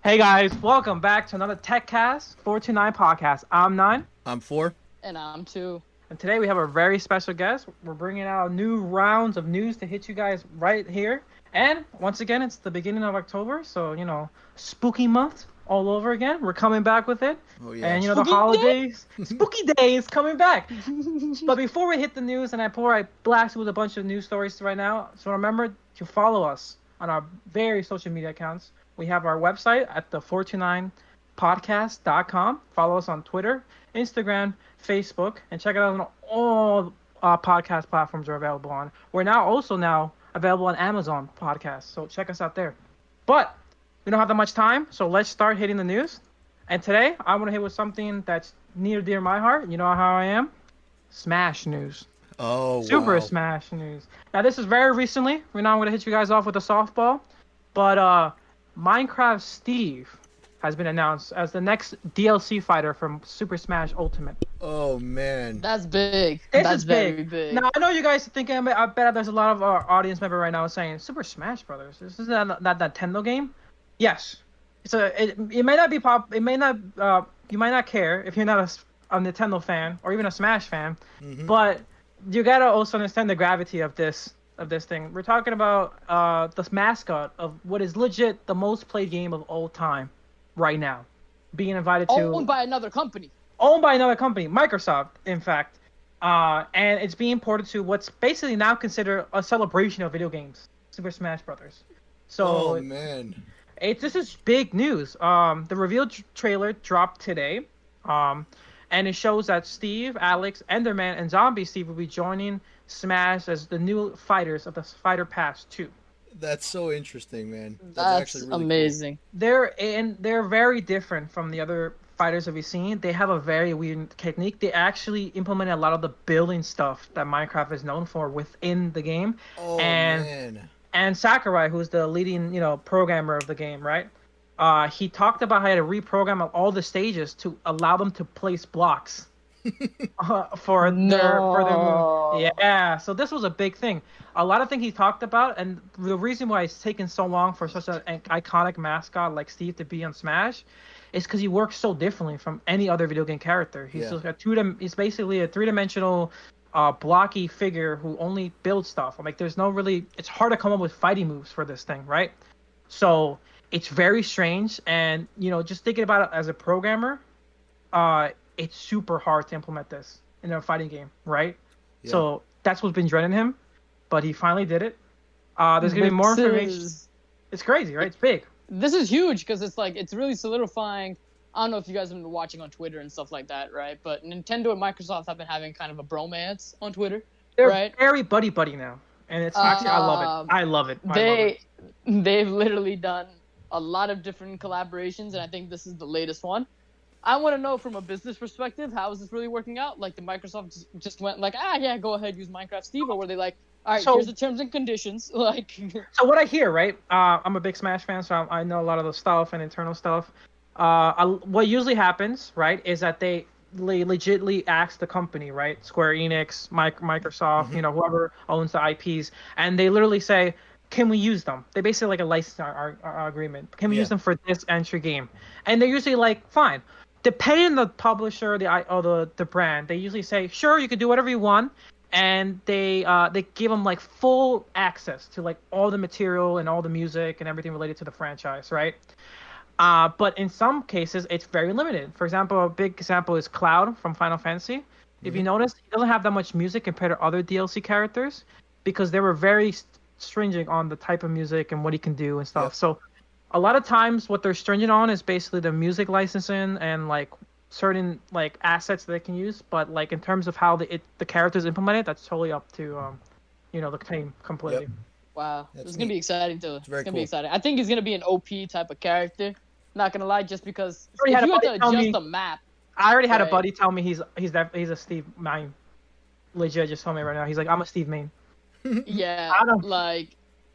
Hey guys, welcome back to another Techcast 429 podcast. I'm 9. I'm 4. And I'm 2. And today we have a very special guest. We're bringing out new rounds of news to hit you guys right here. And once again, it's the beginning of October, so, spooky month all over again. We're coming back with it. Oh, yeah. And, Spooky the holidays. Spooky day is coming back. But before we hit the news and before I blast you with a bunch of news stories right now, so remember to follow us on our various social media accounts. We have our website at the 429podcast.com. Follow us on Twitter, Instagram, Facebook, and check it out on all podcast platforms we're available on. We're now available on Amazon Podcasts, so check us out there. But we don't have that much time, so let's start hitting the news. And today, I want to hit with something that's near dear my heart. You know how I am? Smash news. Oh, Super wow. Smash news. Now, this is very recently. Right now, I'm going to hit you guys off with a softball. But Minecraft Steve has been announced as the next DLC fighter from Super Smash Ultimate. Oh, man. That's big. This That's is very big. Now, I know you guys are thinking, I bet there's a lot of our audience member right now saying, Super Smash Brothers, this is that Nintendo game? Yes. It may not be you might not care if you're not a Nintendo fan or even a Smash fan, but you gotta also understand the gravity of this thing. We're talking about the mascot of what is legit the most played game of all time right now, being invited to Owned by another company, Microsoft, in fact, and it's being ported to what's basically now considered a celebration of video games, Super Smash Brothers. So, oh, man. this is big news. The reveal trailer dropped today, and it shows that Steve, Alex, Enderman, and Zombie Steve will be joining Smash as the new fighters of the Fighter Pass 2. That's so interesting, man. that's actually really amazing. They're very different from the other fighters that we've seen. They have a very weird technique. They actually implemented a lot of the building stuff that Minecraft is known for within the game. cool. Oh, and man. and Sakurai, who's the leading programmer of the game, right? He talked about how to reprogram all the stages to allow them to place blocks for their move. Yeah, so this was a big thing. A lot of things he talked about, and the reason why it's taken so long for such an iconic mascot like Steve to be on Smash is because he works so differently from any other video game character. He's he's basically a three-dimensional blocky figure who only builds stuff. Like there's no really, it's hard to come up with fighting moves for this thing, right? So it's very strange, and just thinking about it as a programmer, it's super hard to implement this in a fighting game, right? Yeah. So that's what's been dreading him, but he finally did it. There's gonna be more information. It's crazy, right? It's big. This is huge because it's really solidifying. I don't know if you guys have been watching on Twitter and stuff like that, right? But Nintendo and Microsoft have been having kind of a bromance on Twitter. They're right? very buddy now, and it's actually I love it. They've literally done a lot of different collaborations, and I think this is the latest one. I want to know from a business perspective, how is this really working out? Like, the Microsoft just went like, yeah, go ahead, use Minecraft Steve, or were they like, all right, here's the terms and conditions. Like, so what I hear, right? I'm a big Smash fan, so I know a lot of the stuff and internal stuff. What usually happens, right, is that they legitimately ask the company, right, Square Enix, Microsoft, whoever owns the IPs, and they literally say, can we use them? They basically like a license agreement. Can we use them for this entry game? And they're usually like, fine. Depending on the publisher, the brand, they usually say, sure, you can do whatever you want, and they give them like full access to like all the material and all the music and everything related to the franchise, right? But in some cases, it's very limited. For example, a big example is Cloud from Final Fantasy. If you notice, he doesn't have that much music compared to other DLC characters because they were very stringent on the type of music and what he can do and stuff. Yep. So a lot of times what they're stringent on is basically the music licensing and like certain like assets that they can use. But like in terms of how the characters implemented, that's totally up to the team completely. Yep. Wow, it's gonna be exciting too. It's gonna be exciting. I think he's gonna be an OP type of character. Not gonna lie, just because if you had to adjust the map. I already had a buddy tell me he's a Steve main. Legit just told me right now. He's like, I'm a Steve main. Yeah, like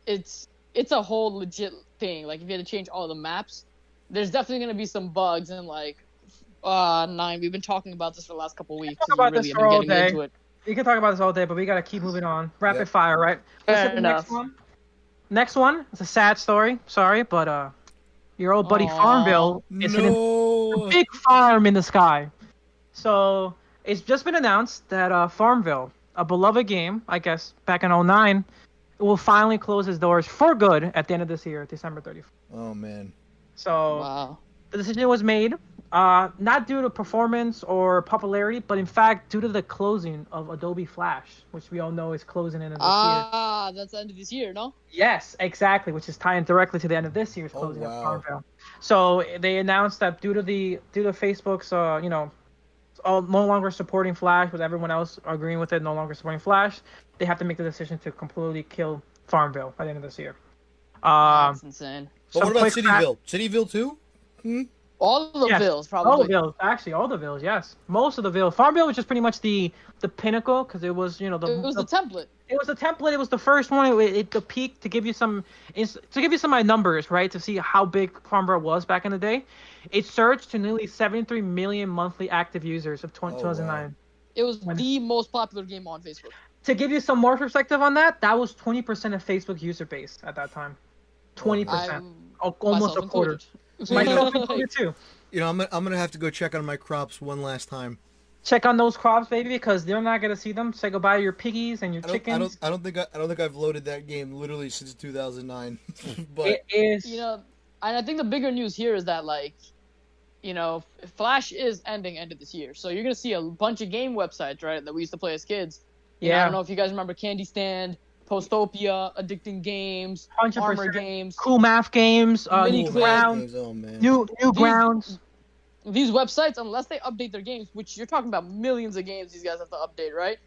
it's a whole legit thing. Like if you had to change all the maps, there's definitely gonna be some bugs and like 9. We've been talking about this for the last couple of weeks. We can talk about this all day, but we gotta keep moving on. Rapid fire, right? Fair enough. Next one is a sad story. Sorry, but Your old buddy Aw. Farmville is hitting No. a big farm in the sky. So it's just been announced that Farmville, a beloved game, I guess back in '09, will finally close its doors for good at the end of this year, December 31st. Oh man. So Wow. the decision was made, not due to performance or popularity, but in fact due to the closing of Adobe Flash, which we all know is closing in this year. Ah, that's the end of this year, no? Yes, exactly, which is tying directly to the end of this year's Oh, closing of wow. Farmville. So they announced that due to Facebook's no longer supporting Flash, with everyone else agreeing with it, no longer supporting Flash, they have to make the decision to completely kill Farmville by the end of this year. That's insane. But Some what about quick fact- Cityville? Cityville too? All of the Yes. bills, All probably. the villas, actually, all the villas, yes, most of the villas. Farmville was just pretty much the pinnacle because it was It was the template. It was a template. It was the first one. The peak to give you some numbers, right? To see how big Farmville was back in the day. It surged to nearly 73 million monthly active users of 2009. It was the most popular game on Facebook. To give you some more perspective on that, that was 20% of Facebook user base at that time. 20%, almost a Myself quarter. included. Myself included too. You know, I'm gonna have to go check on my crops one last time. Check on those crops, baby, because they're not gonna see them. Say goodbye to your piggies and your chickens. I don't think I've loaded that game literally since 2009. But It is. And I think the bigger news here is that, Flash is ending end of this year. So you're going to see a bunch of game websites, right, that we used to play as kids. Yeah. I don't know if you guys remember Candy Stand, Postopia, Addicting Games, 100%. Armor Games. Cool math games, Mini new quiz. grounds, Oh man. new grounds. These websites, unless they update their games, which you're talking about millions of games these guys have to update, right?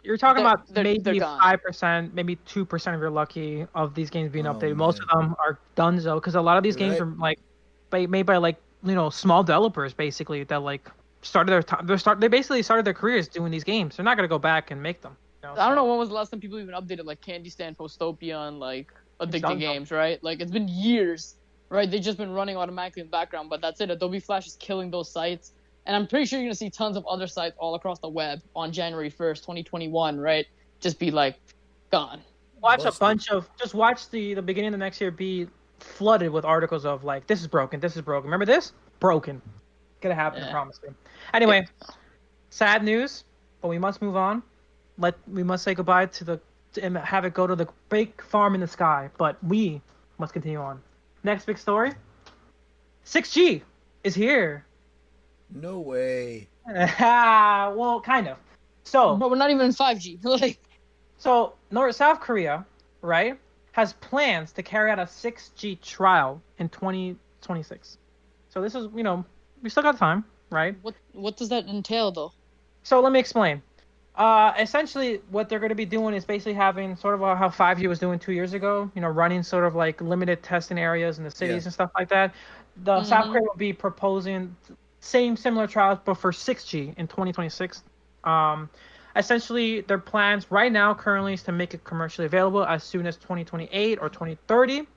You're talking They're- about they're maybe gone. 5%, maybe 2% if you're lucky of these games being Oh, updated. Most of man. them are done though, because a lot of these games Right. are made by small developers basically that started they basically started their careers doing these games. They're not gonna go back and make them. I don't know when was the last time people even updated Candy Stand, Postopia, and Addicting done, Games, right? It's been years, right? They've just been running automatically in the background, but that's it. Adobe Flash is killing those sites, and I'm pretty sure you're gonna see tons of other sites all across the web on January 1st, 2021, right? Just be gone. Watch Busted. watch the beginning of the next year be flooded with articles of this is broken, this is broken. Remember this? Broken. Gonna happen, I Yeah. promise you. Anyway, sad news, but we must move on. We must say goodbye and have it go to the big farm in the sky, but we must continue on. Next big story. 6G is here. No way. Well, kind of. So, But we're not even in 5G. South Korea, right, has plans to carry out a 6G trial in 2026. So this is, we still got time, right? What does that entail, though? So let me explain. Essentially, what they're going to be doing is basically having sort of how 5G was doing 2 years ago, running sort of limited testing areas in the cities and stuff like that. The South Korea will be proposing similar trials, but for 6G in 2026. Essentially, their plans right now currently is to make it commercially available as soon as 2028 or 2030.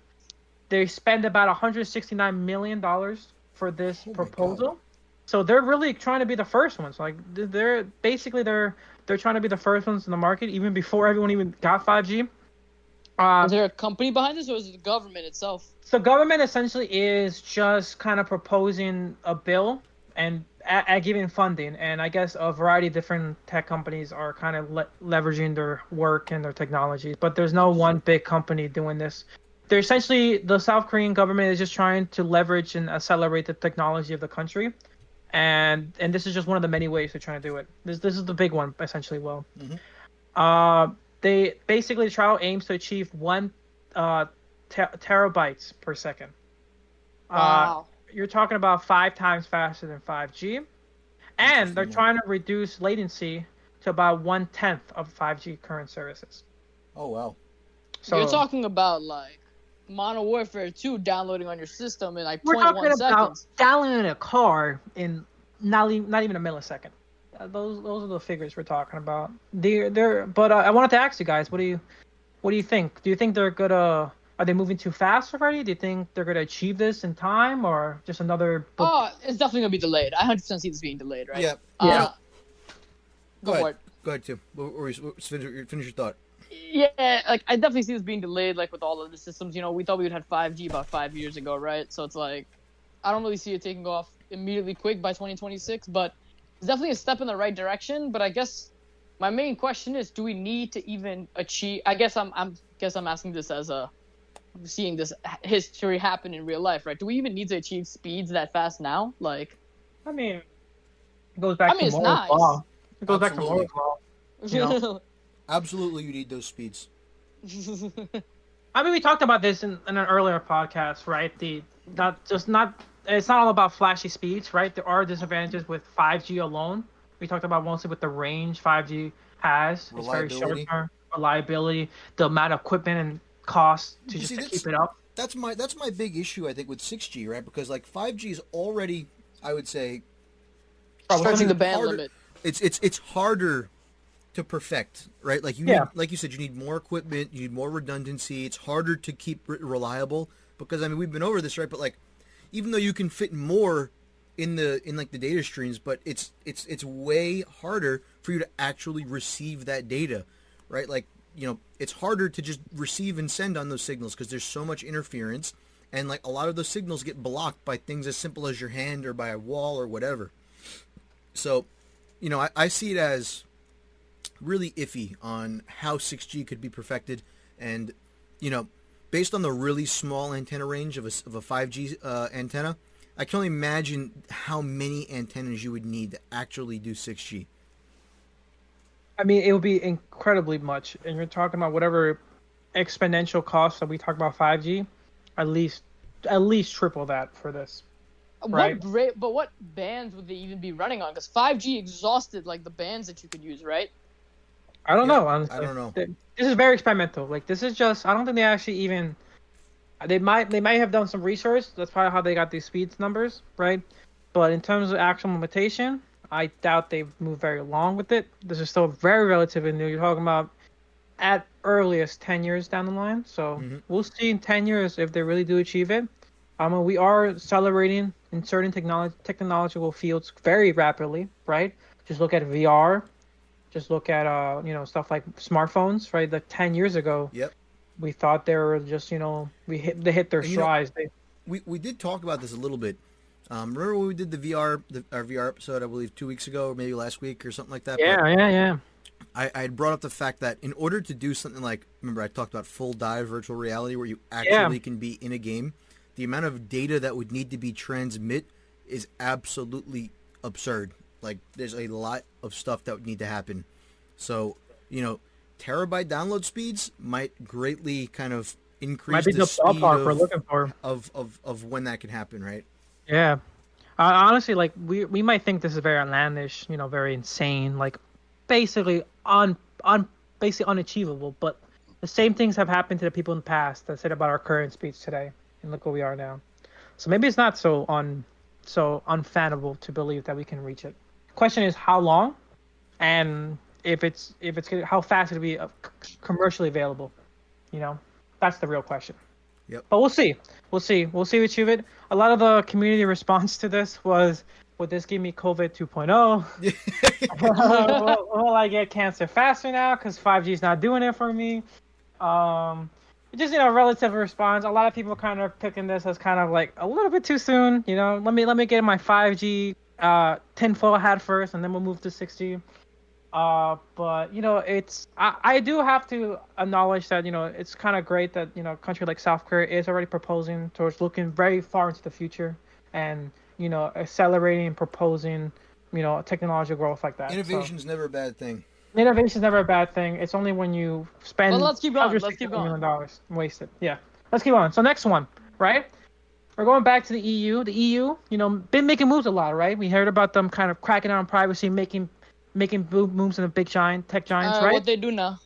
They spend about $169 million for this proposal. So they're really trying to be the first ones. They're trying to be the first ones in the market even before everyone even got 5G. Is there a company behind this, or is it the government itself? So government essentially is just kind of proposing a bill and giving funding, and I guess a variety of different tech companies are kind of leveraging their work and their technologies, but there's no one big company doing this. They're essentially, the South Korean government is just trying to leverage and accelerate the technology of the country, and this is just one of the many ways they're trying to do it. This is the big one, essentially. Well, they basically, the trial aims to achieve 1 terabytes per second. Wow. You're talking about 5 times faster than 5G, and they're trying to reduce latency to about 1/10 of 5G current services. Oh wow. So You're talking about Modern Warfare 2 downloading on your system in we're 0.1 talking about seconds. downloading a car in not even a millisecond. Those are the figures we're talking about. But I wanted to ask you guys, what do you think? Do you think they're gonna? Are they moving too fast already? Do you think they're gonna achieve this in time, or just another? Oh, it's definitely gonna be delayed. I 100% see this being delayed, right? Yeah. Yeah. Go for it. Go ahead, Tim. Finish your thought. Yeah, like I definitely see this being delayed, like with all of the systems. We thought we would have 5G about 5 years ago, right? So it's like I don't really see it taking off immediately quick by 2026, but it's definitely a step in the right direction. But I guess my main question is, do we need to even achieve? I guess I'm asking this as seeing this history happen in real life, right? Do we even need to achieve speeds that fast now? Like, I mean, it goes back to it's Moore's nice. law. It goes back to Absolutely. Moore's law. Absolutely, you need those speeds. I mean, we talked about this in an earlier podcast, right? It's not all about flashy speeds, right? There are disadvantages with 5G alone. We talked about mostly with the range 5G has. It's very short term. Reliability, the amount of equipment and cost to keep it up. That's my big issue, I think, with 6G, right? Because like 5G is already, I would say, stretching the band limit. It's harder to perfect, right? Like need, like you said, you need more equipment, you need more redundancy. It's harder to keep reliable because I mean we've been over this, right? But like, even though you can fit more in the data streams, but it's way harder for you to actually receive that data, right? Like it's harder to just receive and send on those signals because there's so much interference, and like a lot of those signals get blocked by things as simple as your hand or by a wall or whatever. So, I see it as really iffy on how 6G could be perfected, and based on the really small antenna range of a 5G antenna, I can only imagine how many antennas you would need to actually do 6G. I mean, it would be incredibly much, and you're talking about whatever exponential cost that we talk about 5G, at least triple that for this. Right. But what bands would they even be running on? Because 5G exhausted like the bands that you could use, right? I don't know, honestly. I don't know. This is very experimental. Like, this is just, I don't think they actually even, they might have done some research. That's probably how they got these speeds numbers, right? But in terms of actual implementation, I doubt they've moved very long with it. This is still very relatively new. You're talking about at earliest 10 years down the line. So we'll see in 10 years if they really do achieve it. We are accelerating in certain technological fields very rapidly, right? Just look at VR. Just look at stuff like smartphones, right? Like 10 years ago, we thought they were just they hit their strides. We did talk about this a little bit. Remember when we did our VR episode, I believe 2 weeks ago, or maybe last week or something like that. Yeah. I had brought up the fact that in order to do something like, remember I talked about full dive virtual reality where you actually can be in a game. The amount of data that would need to be transmit is absolutely absurd. Like, there's a lot of stuff that would need to happen. So, terabyte download speeds might greatly kind of increase the speed we're looking for. Of when that can happen, right? Yeah. Honestly, like, we might think this is very outlandish, very insane, like, basically basically unachievable. But the same things have happened to the people in the past that said about our current speeds today. And look where we are now. So maybe it's not so unfathomable to believe that we can reach it. Question is how long, and if it's how fast it'll be commercially available. That's the real question. Yep. But we'll see. We'll see if we achieve it. A lot of the community response to this was, "Would this give me COVID 2.0? Will I get cancer faster now because 5G is not doing it for me?" Just relative response. A lot of people kind of picking this as kind of like a little bit too soon. Let me get my 5G tinfoil hat first, and then we'll move to 6G. But it's I do have to acknowledge that it's kind of great that a country like South Korea is already proposing towards looking very far into the future and accelerating and proposing technological growth like that. Innovation's never a bad thing. Innovation's never a bad thing. It's only when you spend let's keep going. $160 million wasted. Yeah. Let's keep on. So next one, right? We're going back to the EU. The EU, been making moves a lot, right? We heard about them kind of cracking down on privacy, making moves in the big tech giants, right? What they do now?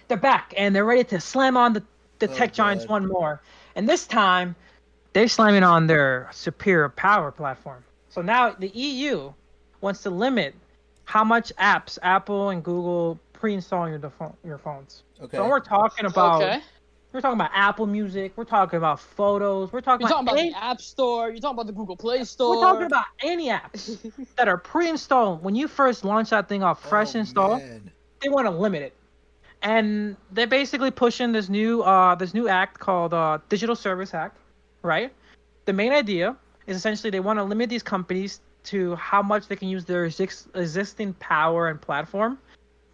They're back and they're ready to slam on the tech giants one more. And this time, they're slamming on their superior power platform. So now the EU wants to limit how much apps Apple and Google pre-install on your phones. Okay. So we're talking about Apple Music. We're talking about photos. We're talking about the App Store. You're talking about the Google Play Store. We're talking about any apps that are pre-installed. When you first launch that thing off fresh install, they want to limit it. and they're basically pushing this new act called Digital Service Act, right? The main idea is essentially they want to limit these companies to how much they can use their existing power and platform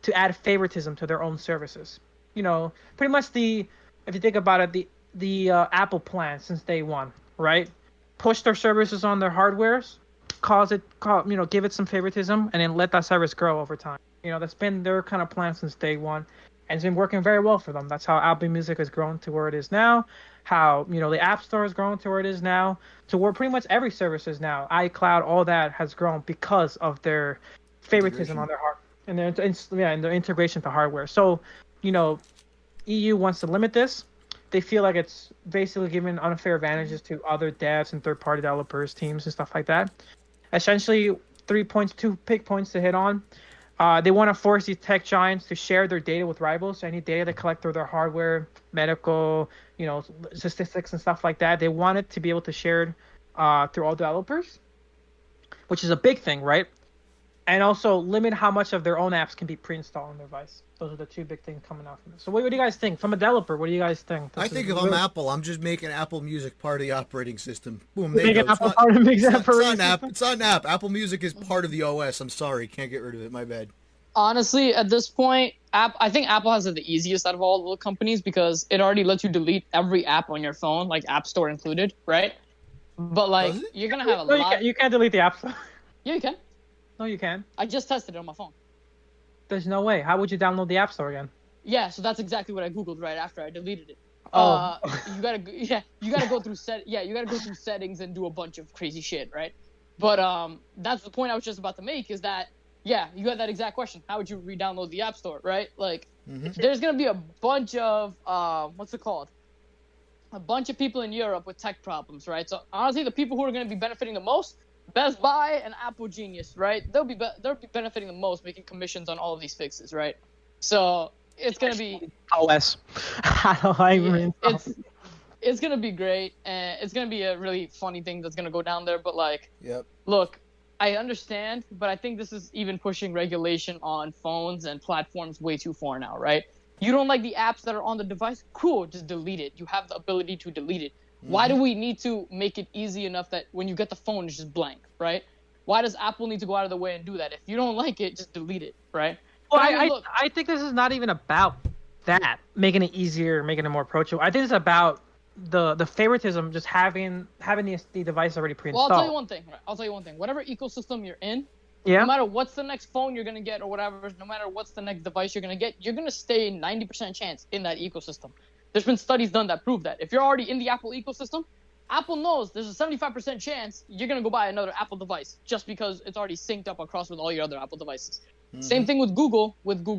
to add favoritism to their own services. Pretty much if you think about it, the Apple plan since day one, right? Push their services on their hardwares, give it some favoritism, and then let that service grow over time. That's been their kind of plan since day one, and it's been working very well for them. That's how Apple Music has grown to where it is now. How the App Store has grown to where it is now, to where pretty much every service is now. iCloud, all that has grown because of their favoritism on their hardware and their integration to hardware. So, EU wants to limit this. They feel like it's basically giving unfair advantages to other devs and third-party developers, teams, and stuff like that. Essentially, 2 big points to hit on. They want to force these tech giants to share their data with rivals. So any data they collect through their hardware, medical, statistics and stuff like that, they want it to be able to share through all developers, which is a big thing, right? And also limit how much of their own apps can be pre-installed on their device. Those are the 2 big things coming out from this. So what do you guys think? From a developer, what do you guys think? I think if I'm Apple, I'm just making Apple Music part of the operating system. Boom, there you go. It's not an app. Apple Music is part of the OS. I'm sorry, can't get rid of it. My bad. Honestly, at this point, I think Apple has it the easiest out of all the companies because it already lets you delete every app on your phone, like App Store included, right? But you're gonna have a lot. You can't delete the App Store. Yeah, you can. No, you can. I just tested it on my phone. There's no way. How would you download the App Store again? Yeah, so that's exactly what I googled right after I deleted it. Oh. You gotta go through settings and do a bunch of crazy shit, right? But that's the point I was just about to make is that you had that exact question. How would you re-download the App Store, right? There's gonna be a bunch of what's it called? A bunch of people in Europe with tech problems, right? So honestly, the people who are gonna be benefiting the most, Best Buy and Apple Genius, right? They'll be benefiting the most, making commissions on all of these fixes, right? So it's gonna be OS. It's gonna be great, and it's gonna be a really funny thing that's gonna go down there. But yep. Look, I understand, but I think this is even pushing regulation on phones and platforms way too far now, right? You don't like the apps that are on the device? Cool, just delete it. You have the ability to delete it. Why do we need to make it easy enough that when you get the phone, it's just blank, right? Why does Apple need to go out of the way and do that? If you don't like it, just delete it, right? Well, I think this is not even about that, making it easier, making it more approachable. I think it's about the favoritism, just having the device already pre-installed. Well, I'll tell you one thing. Whatever ecosystem you're in, no matter what's the next phone you're going to get or whatever, no matter what's the next device you're going to get, you're going to stay 90% chance in that ecosystem. There's been studies done that prove that. If you're already in the Apple ecosystem, Apple knows there's a 75% chance you're going to go buy another Apple device just because it's already synced up across with all your other Apple devices. Same thing with Google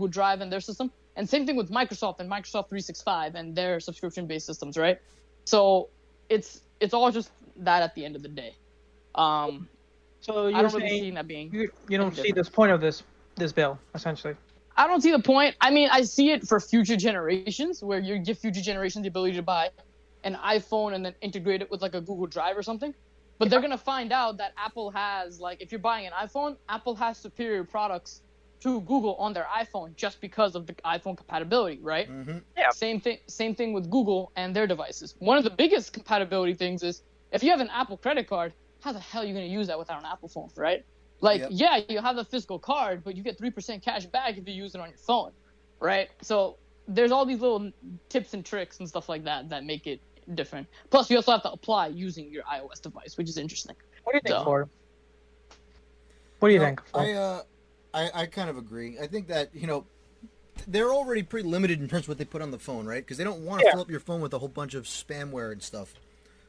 Drive and their system, and same thing with Microsoft and Microsoft 365 and their subscription-based systems, right? So it's all just that at the end of the day. So I don't really see that being you don't see this point of this bill, essentially. I don't see the point. I mean, I see it for future generations where you give future generations the ability to buy an iPhone and then integrate it with like a Google Drive or something. But they're going to find out that Apple has, if you're buying an iPhone, Apple has superior products to Google on their iPhone just because of the iPhone compatibility, right? Yeah. Same thing with Google and their devices. One of the biggest compatibility things is if you have an Apple credit card, how the hell are you going to use that without an Apple phone, right? Yeah, you have the physical card, but you get 3% cash back if you use it on your phone, right? So there's all these little tips and tricks and stuff like that make it different. Plus, you also have to apply using your iOS device, which is interesting. What do you think, Ford? What do you think? I kind of agree. I think that, they're already pretty limited in terms of what they put on the phone, right? Because they don't want to fill up your phone with a whole bunch of spamware and stuff.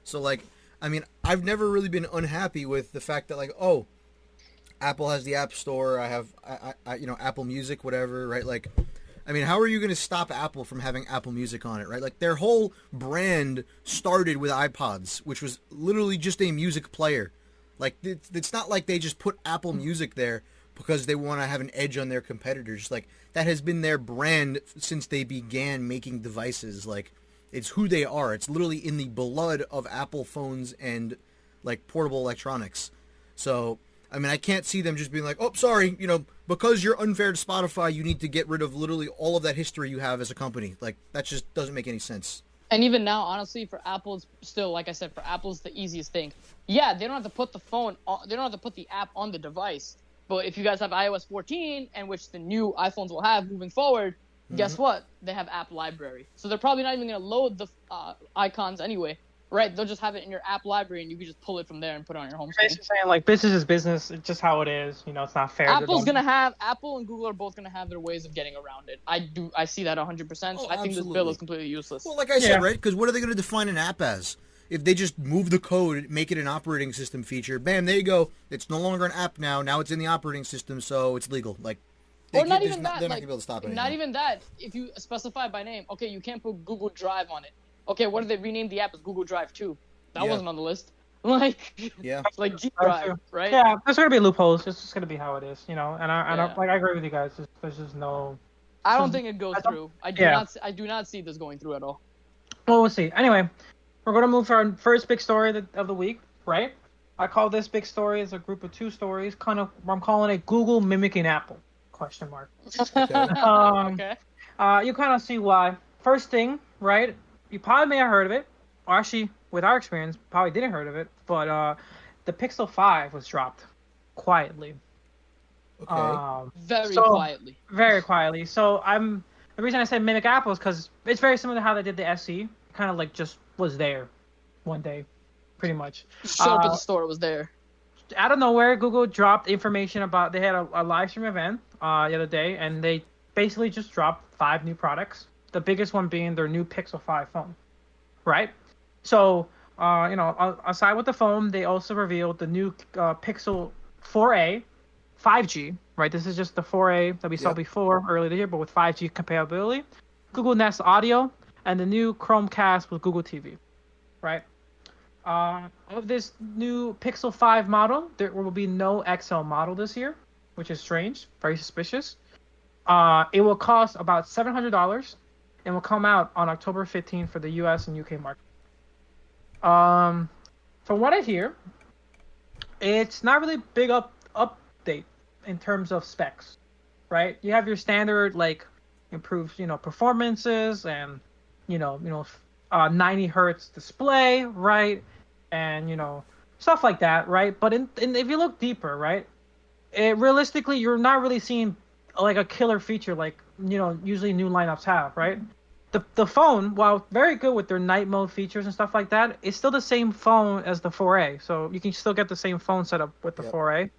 So, I've never really been unhappy with the fact that, Apple has the App Store. I have, Apple Music, whatever, right? How are you going to stop Apple from having Apple Music on it, right? Their whole brand started with iPods, which was literally just a music player. It's not like they just put Apple Music there because they want to have an edge on their competitors. That has been their brand since they began making devices. It's who they are. It's literally in the blood of Apple phones and, portable electronics. So I mean, I can't see them just being like, oh, sorry, because you're unfair to Spotify, you need to get rid of literally all of that history you have as a company. Like, that just doesn't make any sense. And even now, honestly, for Apple, it's still, like I said, for Apple, it's the easiest thing. Yeah, they don't have to put they don't have to put the app on the device. But if you guys have iOS 14, and which the new iPhones will have moving forward, guess what? They have app library. So they're probably not even going to load the icons anyway. Right, they'll just have it in your app library, and you can just pull it from there and put it on your home screen. Basically saying, like, business is business. It's just how it is. It's not fair. Apple and Google are both gonna have their ways of getting around it. I see that 100%. So I think this bill is completely useless. Well, like I said, right? Because what are they going to define an app as? If they just move the code, make it an operating system feature, bam, there you go. It's no longer an app now. Now it's in the operating system, so it's legal. Like, or not even that. They're not gonna be able to stop it. Not even that. If you specify by name, okay, you can't put Google Drive on it. Okay, what if they renamed the app as Google Drive 2? That wasn't on the list. Like, like G Drive, right? Yeah, there's gonna be loopholes. It's just gonna be how it is, And I agree with you guys. There's just no. I don't think it goes through. I do not see this going through at all. Well, we'll see. Anyway, we're gonna move to our first big story of the week, right? I call this big story as a group of two stories. I'm calling it Google mimicking Apple? ? Okay. You kind of see why. First thing, right? You probably may have heard of it, or actually, with our experience, probably didn't heard of it. But the Pixel 5 was dropped quietly. Okay. Very quietly. So the reason I said mimic Apple is because it's very similar to how they did the SE. Kind of like just was there one day, pretty much. Showed up at the store, it was there. Out of nowhere, Google dropped information about they had a live stream event the other day, and they basically just dropped 5 new products. The biggest one being their new Pixel 5 phone, right? So, aside with the phone, they also revealed the new Pixel 4a 5G, right? This is just the 4a that we saw before earlier this year, but with 5G compatibility, Google Nest Audio, and the new Chromecast with Google TV, right? Of this new Pixel 5 model, there will be no XL model this year, which is strange, very suspicious. It will cost about $700 and will come out on October 15th for the US and UK market. From what I hear, it's not really big update in terms of specs, right? You have your standard like improved, performances and 90 hertz display, right? And stuff like that, right? But if you look deeper, right, realistically you're not really seeing like a killer feature like usually new lineups have, right? The phone, while very good with their night mode features and stuff like that, is still the same phone as the 4A. So you can still get the same phone setup with the 4A.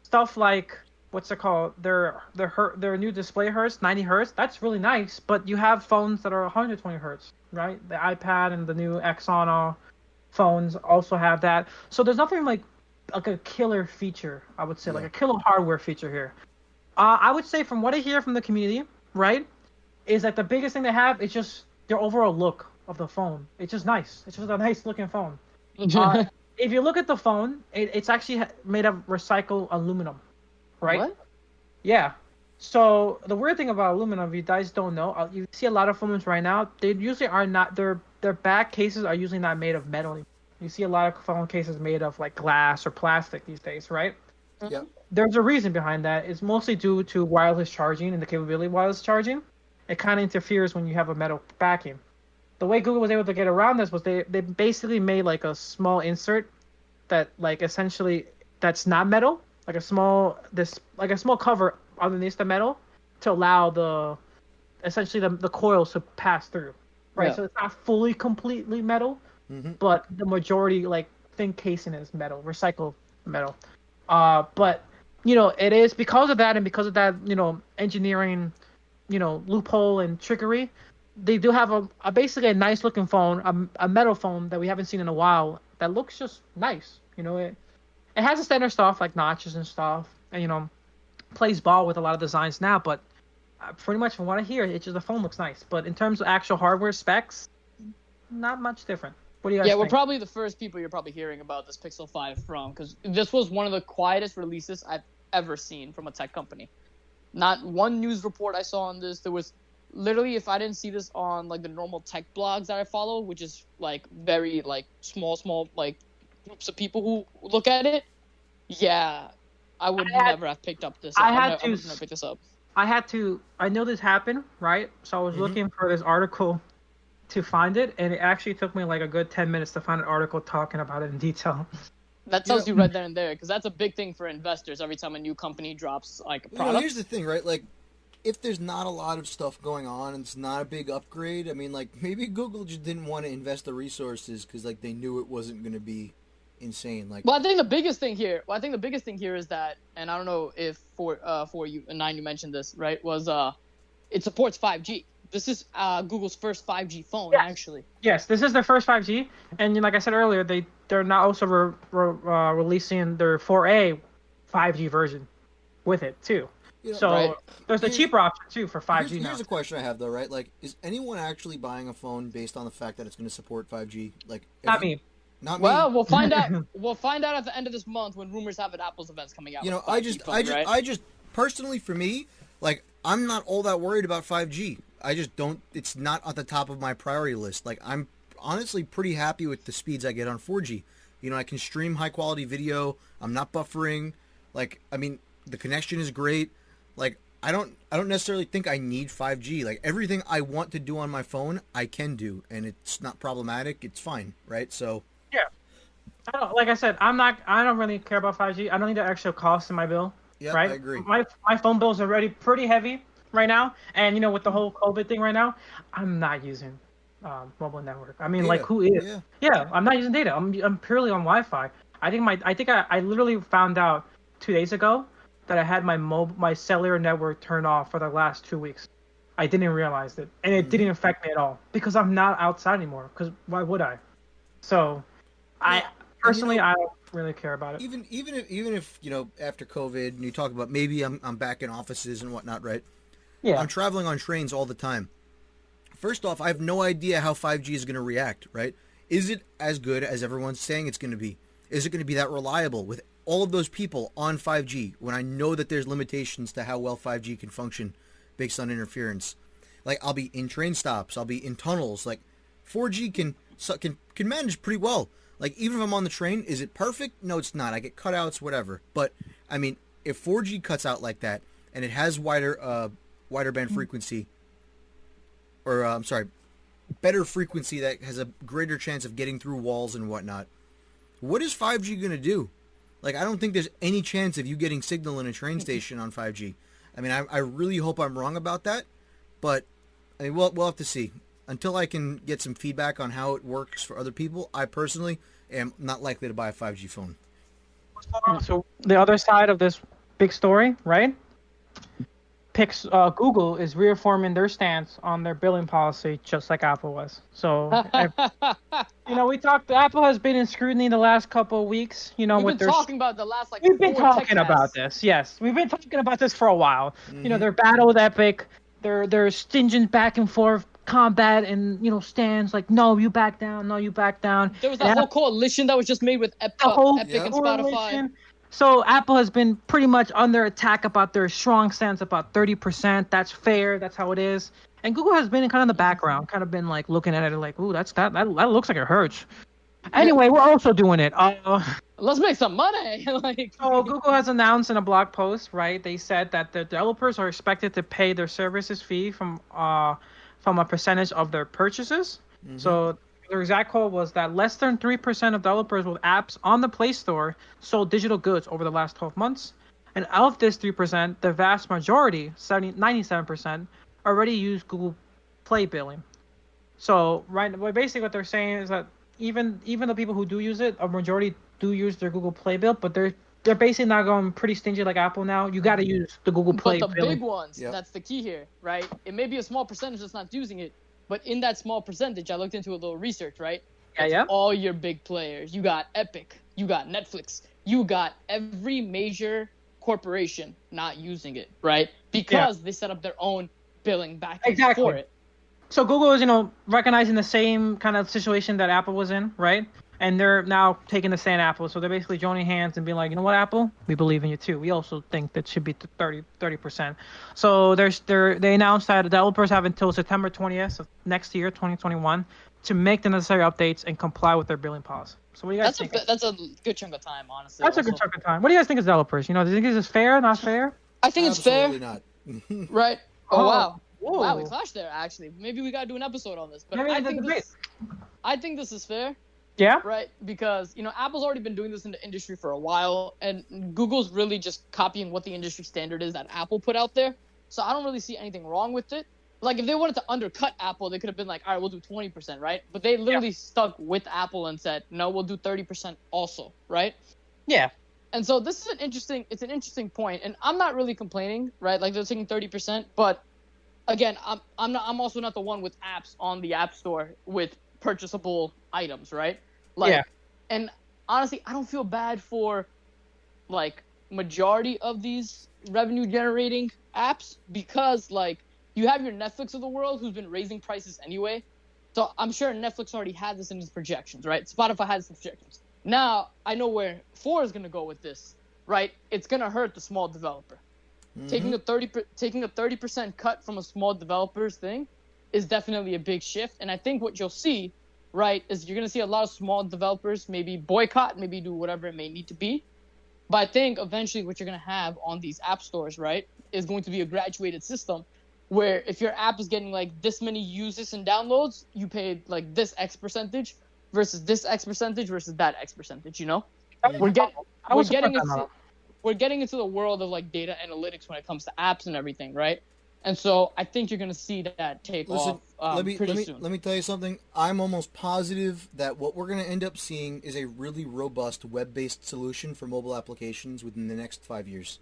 Stuff like what's it called? Their new display hertz, 90 hertz. That's really nice. But you have phones that are 120 hertz, right? The iPad and the new Exynos phones also have that. So there's nothing like a killer feature, I would say, like a killer hardware feature here. I would say from what I hear from the community, right, is that the biggest thing they have is just their overall look of the phone. It's just nice. It's just a nice looking phone. If you look at the phone, it's actually made of recycled aluminum, right? What? Yeah. So the weird thing about aluminum, if you guys don't know, you see a lot of phones right now, they usually are not, their back cases are usually not made of metal. You see a lot of phone cases made of like glass or plastic these days, right? Yeah. There's a reason behind that. It's mostly due to wireless charging and the capability of wireless charging. It kind of interferes when you have a metal backing. The way Google was able to get around this was they basically made like a small insert that like essentially that's not metal, like a small cover underneath the metal to allow the coils to pass through, right? Yeah. So it's not fully completely metal, but the majority like thin casing is metal, recycled metal. But it is because of that and because of that engineering loophole and trickery, they do have basically a nice looking phone, a metal phone that we haven't seen in a while that looks just nice. It has the standard stuff like notches and stuff, and plays ball with a lot of designs now. But pretty much from what I hear, it's just the phone looks nice. But in terms of actual hardware specs, not much different. What do you guys think? We're probably the first people you're probably hearing about this Pixel 5 from, because this was one of the quietest releases I've ever seen from a tech company. Not one news report I saw on this. There was literally, if I didn't see this on like the normal tech blogs that I follow, which is like very like small like groups of people who look at it, Yeah, I would never have picked up this. I would never pick this up. I know this happened, right? So I was looking for this article to find it, and it actually took me like a good 10 minutes to find an article talking about it in detail. That tells you right there and there, because that's a big thing for investors every time a new company drops like a product. Here's the thing, right? Like, if there's not a lot of stuff going on and it's not a big upgrade, I mean, like, maybe Google just didn't want to invest the resources because, like, they knew it wasn't going to be insane. Like, I think the biggest thing here is that, and I don't know if for you and Nine you mentioned this, right? Was it supports 5G. This is Google's first 5G phone, actually. Yes, this is their first 5G, and like I said earlier, they're now also releasing their 4A 5G version with it too. There's a cheaper option too for 5G now. Here's a question I have though, right? Like, is anyone actually buying a phone based on the fact that it's going to support 5G? Like, not me. Not me. Well, we'll find out. We'll find out at the end of this month when rumors have it Apple's events coming out. I just personally, for me, like, I'm not all that worried about 5G. I just don't. It's not at the top of my priority list. Like, I'm honestly pretty happy with the speeds I get on 4G. I can stream high quality video. I'm not buffering. Like, I mean, the connection is great. Like, I don't necessarily think I need 5G. Like, everything I want to do on my phone, I can do, and it's not problematic. It's fine, right? So. Yeah. Like I said, I don't really care about 5G. I don't need the extra cost in my bill. Yeah, right? I agree. My phone bill's already pretty heavy right now, and with the whole COVID thing right now, I'm not using mobile network. I mean, data. Like, who is? Yeah, I'm not using data. I'm purely on Wi-Fi. I literally found out 2 days ago that I had my cellular network turned off for the last 2 weeks. I didn't realize it, and it didn't affect me at all because I'm not outside anymore. Because why would I? So, I personally I don't really care about it. Even if after COVID and you talk about maybe I'm back in offices and whatnot, right? Yeah. I'm traveling on trains all the time. First off, I have no idea how 5G is going to react, right? Is it as good as everyone's saying it's going to be? Is it going to be that reliable with all of those people on 5G when I know that there's limitations to how well 5G can function based on interference? Like, I'll be in train stops, I'll be in tunnels. Like, 4G can manage pretty well. Like, even if I'm on the train, is it perfect? No, it's not. I get cutouts, whatever. But, I mean, if 4G cuts out like that, and it has wider band frequency, or, better frequency that has a greater chance of getting through walls and whatnot, what is 5G going to do? Like, I don't think there's any chance of you getting signal in a train station on 5G. I mean, I really hope I'm wrong about that, but, I mean, we'll have to see. Until I can get some feedback on how it works for other people, I personally am not likely to buy a 5G phone. So the other side of this big story, right? Google is reaffirming their stance on their billing policy, just like Apple was. So, Apple has been in scrutiny the last couple of weeks. We've been talking about the last We've been talking about this. Yes, we've been talking about this for a while. Mm-hmm. Their battle with Epic, their stingent back and forth combat and stands like, no, you back down, no, you back down. There was a whole coalition that was just made with Epic and Spotify. So Apple has been pretty much under attack about their strong stance about 30%. That's fair. That's how it is. And Google has been kind of in the background, kind of been like looking at it like, ooh, that looks like it hurts. Anyway, we're also doing it. Let's make some money. So Google has announced in a blog post, right? They said that the developers are expected to pay their services fee from a percentage of their purchases. Mm-hmm. So their exact quote was that less than 3% of developers with apps on the Play Store sold digital goods over the last 12 months. And of this 3%, the vast majority, 97%, already use Google Play billing. So basically what they're saying is that even the people who do use it, a majority do use their Google Play bill, but they're basically not going pretty stingy like Apple now. You got to use the Google Play. But the big ones, that's the key here, right? It may be a small percentage that's not using it, but in that small percentage, I looked into a little research, right? Yeah. All your big players. You got Epic, you got Netflix, you got every major corporation not using it, right? Because they set up their own billing backend for it. So Google is, recognizing the same kind of situation that Apple was in, right? And they're now taking the stand Apple. So they're basically joining hands and being like, you know what, Apple? We believe in you too. We also think that should be 30%. So they announced that developers have until September 20th of next year, 2021, to make the necessary updates and comply with their billing policy. So what do you guys think? That's a good chunk of time, honestly. That's a good chunk of time. What do you guys think as developers? Do you think this is fair, not fair? I think it's fair. Absolutely not. Right. Oh, wow. Whoa. Wow, we clashed there, actually. Maybe we gotta do an episode on this. But I think this is fair. Yeah. Right? Because, Apple's already been doing this in the industry for a while, and Google's really just copying what the industry standard is that Apple put out there. So I don't really see anything wrong with it. Like, if they wanted to undercut Apple, they could have been like, all right, we'll do 20%, right? But they literally stuck with Apple and said, no, we'll do 30% also, right? Yeah. And so this is an interesting point, and I'm not really complaining, right? Like, they're taking 30%, but again, I'm also not the one with apps on the App Store with purchasable items, right? And honestly, I don't feel bad for like majority of these revenue generating apps because like you have your Netflix of the world who's been raising prices anyway. So I'm sure Netflix already had this in its projections, right? Spotify has its projections. Now I know where 4 is going to go with this, right? It's going to hurt the small developer. Mm-hmm. Taking a 30% cut from a small developer's thing is definitely a big shift. And I think what you'll see, right, is you're going to see a lot of small developers maybe boycott, maybe do whatever it may need to be. But I think eventually what you're going to have on these app stores, right, is going to be a graduated system where if your app is getting like this many users and downloads, you pay like this X percentage versus this X percentage versus that X percentage, We're getting into the world of like data analytics when it comes to apps and everything, right? And so I think you're going to see that take off pretty soon. Let me tell you something. I'm almost positive that what we're going to end up seeing is a really robust web-based solution for mobile applications within the next 5 years.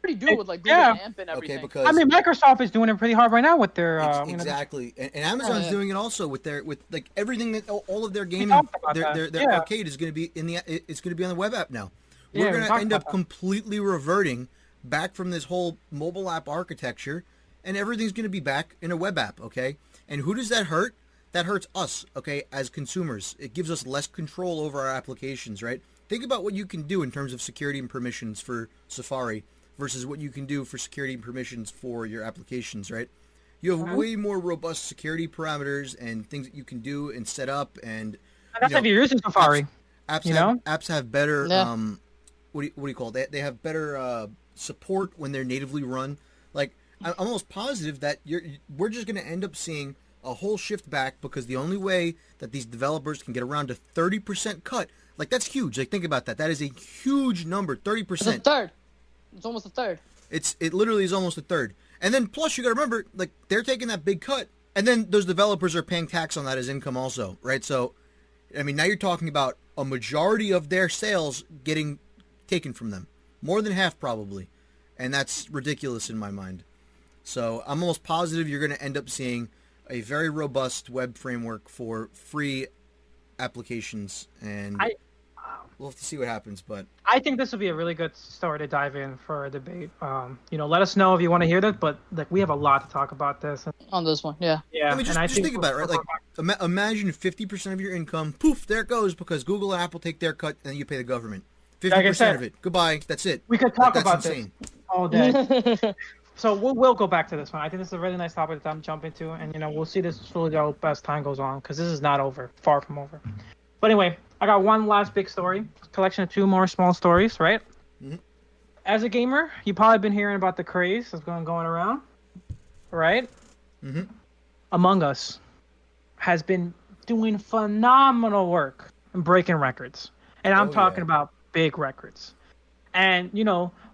Pretty do with like Google AMP and everything. Okay, because Microsoft is doing it pretty hard right now with their exactly, and Amazon's doing it also with like everything that all of their gaming, their arcade is going to be it's going to be on the web app now. We're going to end up completely reverting back from this whole mobile app architecture, and everything's going to be back in a web app, okay? And who does that hurt? That hurts us, okay, as consumers. It gives us less control over our applications, right? Think about what you can do in terms of security and permissions for Safari versus what you can do for security and permissions for your applications, right? You have way more robust security parameters and things that you can do and set up, and that's if you're using Safari. Apps have better what do you call it? They have better support when they're natively run. Like I'm almost positive that we're just going to end up seeing a whole shift back because the only way that these developers can get around to 30% cut, like that's huge. Like think about that. That is a huge number. 30%. It's a third. It's almost a third. It literally is almost a third. And then plus you got to remember, like they're taking that big cut, and then those developers are paying tax on that as income also, right? So, I mean, now you're talking about a majority of their sales getting taken from them, more than half probably, and that's ridiculous in my mind. So I'm almost positive you're going to end up seeing a very robust web framework for free applications, and we'll have to see what happens. But I think this will be a really good story to dive in for a debate. Let us know if you want to hear that, but like we have a lot to talk about this on this one. Yeah. I mean, just think about it, right? Like imagine 50% of your income, poof, there it goes, because Google and Apple take their cut, and then you pay the government 50% of it. Goodbye. That's it. We could talk about this all day. So we'll go back to this one. I think this is a really nice topic to jump into, and we'll see this slowly develop as time goes on, because this is not over, far from over. But anyway, I got one last big story, collection of 2 more small stories, right? Mm-hmm. As a gamer, you've probably been hearing about the craze that's going around, right? Mm-hmm. Among Us has been doing phenomenal work and breaking records, and I'm talking about big records. And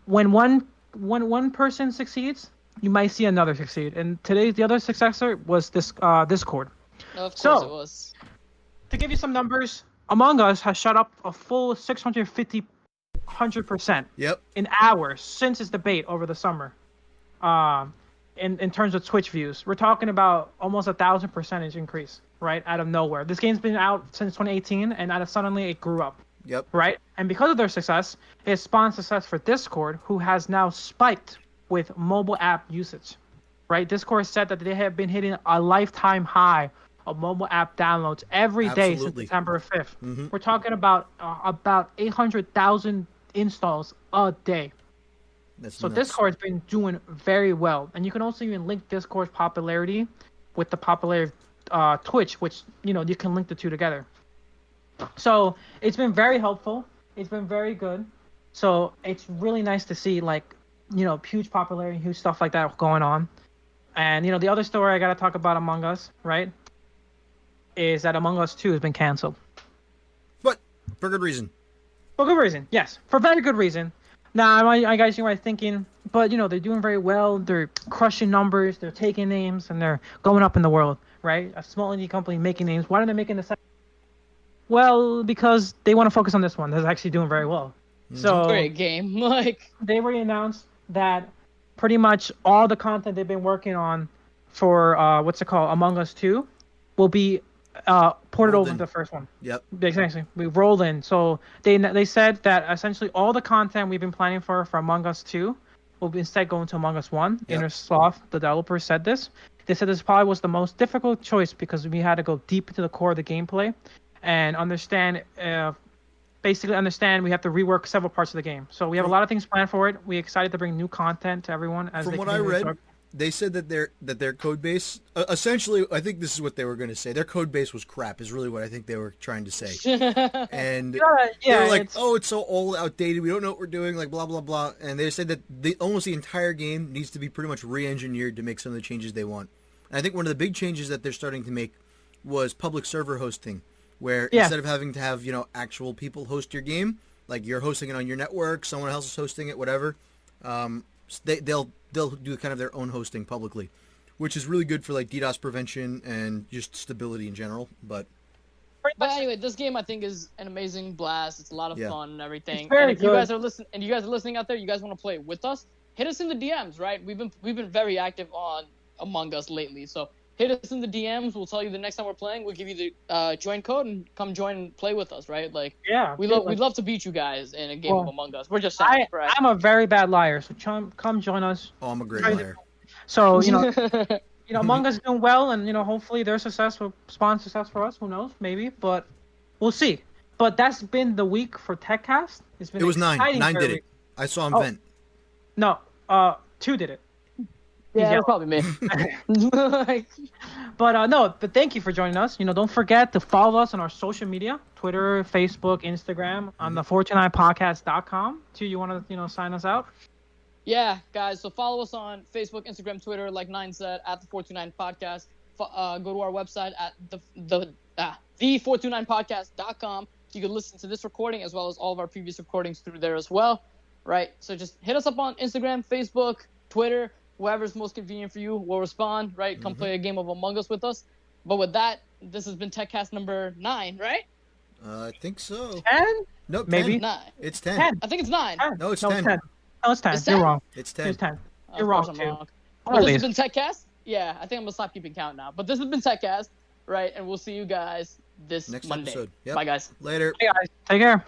when one person succeeds, you might see another succeed. And today, the other successor was this Discord. Of course it was. To give you some numbers, Among Us has shot up a full 100% in hours since its debate over the summer. In terms of Twitch views, we're talking about almost 1,000% increase, right, out of nowhere. This game's been out since 2018, and suddenly it grew up. Yep. Right? And because of their success, it spawned success for Discord, who has now spiked with mobile app usage. Right? Discord said that they have been hitting a lifetime high of mobile app downloads every day since September 5th. Mm-hmm. We're talking about 800,000 installs a day. So nuts. Discord's been doing very well. And you can also even link Discord's popularity with the popularity of Twitch, which, you can link the two together. So it's been very helpful. It's been very good. So it's really nice to see like, huge popularity, huge stuff like that going on. And the other story I gotta talk about Among Us, right? Is that Among Us 2 has been canceled. But for good reason. For good reason, yes. For very good reason. Now, I guess you might thinking, but they're doing very well. They're crushing numbers. They're taking names, and they're going up in the world, right? A small indie company making names. Why are they making the second? Well, because they want to focus on this one. That's actually doing very well. So great game. Like they already announced that pretty much all the content they've been working on for Among Us 2 will be ported over to the first one. Yep. Exactly. We rolled in. So they said that essentially all the content we've been planning for Among Us 2 will be instead going to Among Us 1. Yep. Innersoft, the developer, said this. They said this probably was the most difficult choice because we had to go deep into the core of the gameplay and basically understand we have to rework several parts of the game. So we have a lot of things planned for it. We're excited to bring new content to everyone. From what I read, they said that their code base, essentially, I think this is what they were going to say. Their code base was crap, is really what I think they were trying to say. And they were like, it's so old, outdated. We don't know what we're doing, like blah, blah, blah. And they said that almost the entire game needs to be pretty much re-engineered to make some of the changes they want. And I think one of the big changes that they're starting to make was public server hosting, where instead of having to have, actual people host your game, like you're hosting it on your network, someone else is hosting it, whatever, they'll do kind of their own hosting publicly, which is really good for like DDoS prevention and just stability in general. But anyway, this game I think is an amazing blast. It's a lot of fun and everything. It's very and if good. you guys are listening out there, you guys want to play with us, hit us in the DMs, right? We've been very active on Among Us lately, so hit us in the DMs. We'll tell you the next time we're playing. We'll give you the join code and come join and play with us, right? Like, we'd love to beat you guys in a game of Among Us. We're just saying, right? I'm a very bad liar, so come join us. Oh, I'm a great liar. So Among Us is doing well, and hopefully their success will spawn success for us. Who knows? Maybe, but we'll see. But that's been the week for Techcast. It was 9. 9 did it. I saw him vent. No, 2 did it. Yeah, it was probably me. But thank you for joining us. Don't forget to follow us on our social media, Twitter, Facebook, Instagram, on the 429podcast.com. Too, you want to, sign us out? Yeah, guys. So follow us on Facebook, Instagram, Twitter, like Nine said, at the 429 podcast. Go to our website at the 429podcast.com. So you can listen to this recording as well as all of our previous recordings through there as well, right? So just hit us up on Instagram, Facebook, Twitter. Whoever's most convenient for you will respond, right? Come play a game of Among Us with us. But with that, this has been Techcast number 9, right? I think so. 10? Nope, maybe 10. 9. It's 10. 10. I think it's 9. 10. No, it's no, 10. 10. No, it's 10. It's 10? You're wrong. It's 10. It's 10. Of You're course wrong, I'm too. wrong. Well, this has been Techcast. Yeah, I think I'm going to stop keeping count now. But this has been Techcast, right? And we'll see you guys this Next Monday. episode. Yep. Bye, guys. Later. Hey, guys. Take care.